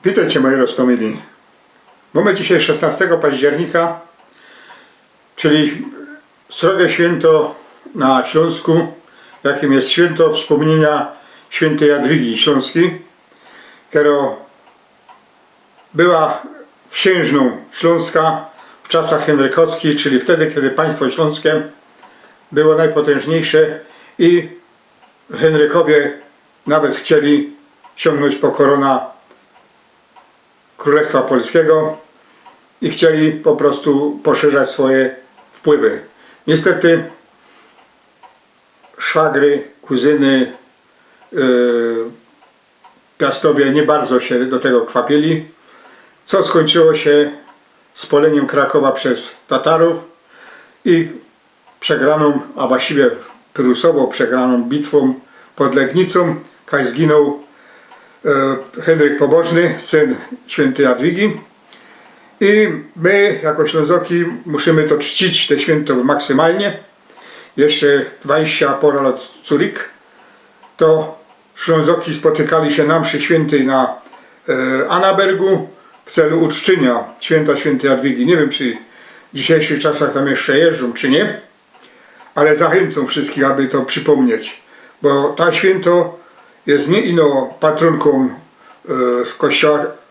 Witajcie moi roztomili. Mamy dzisiaj 16 października, czyli srogie święto na Śląsku, jakim jest święto wspomnienia świętej Jadwigi Śląskiej, która była księżną Śląska w czasach henrykowskich, czyli wtedy, kiedy państwo śląskie było najpotężniejsze i Henrykowie nawet chcieli sięgnąć po korona Królestwa Polskiego i chcieli po prostu poszerzać swoje wpływy. Niestety szwagry, kuzyny, piastowie nie bardzo się do tego kwapili, co skończyło się spoleniem Krakowa przez Tatarów i przegraną, a właściwie przymusowo przegraną bitwą pod Legnicą, kaj zginął Henryk Pobożny, syn świętej Jadwigi. I my, jako Ślązoki, musimy to czcić, te święto maksymalnie. Jeszcze 20 pora lat Curik, to Ślązoki spotykali się na mszy świętej na Annabergu w celu uczczenia święta świętej Jadwigi. Nie wiem, czy w dzisiejszych czasach tam jeszcze jeżdżą, czy nie, ale zachęcam wszystkich, aby to przypomnieć, bo to święto jest nie ino patronką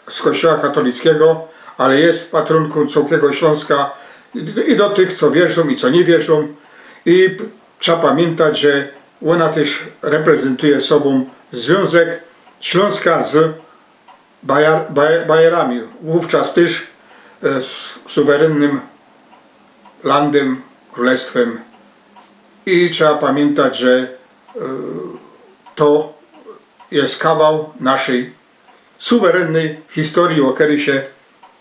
z kościoła katolickiego, ale jest patronką całego Śląska i do tych, co wierzą i co nie wierzą. I trzeba pamiętać, że ona też reprezentuje sobą związek Śląska z Bajerami, wówczas też z suwerennym landem, królestwem. I trzeba pamiętać, że to jest kawał naszej suwerennej historii, o której się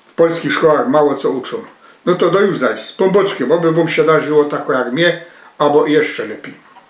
w polskich szkołach mało co uczą. No to do już zaś, z pomboczkiem, oby wam się darzyło tak jak mnie, albo jeszcze lepiej.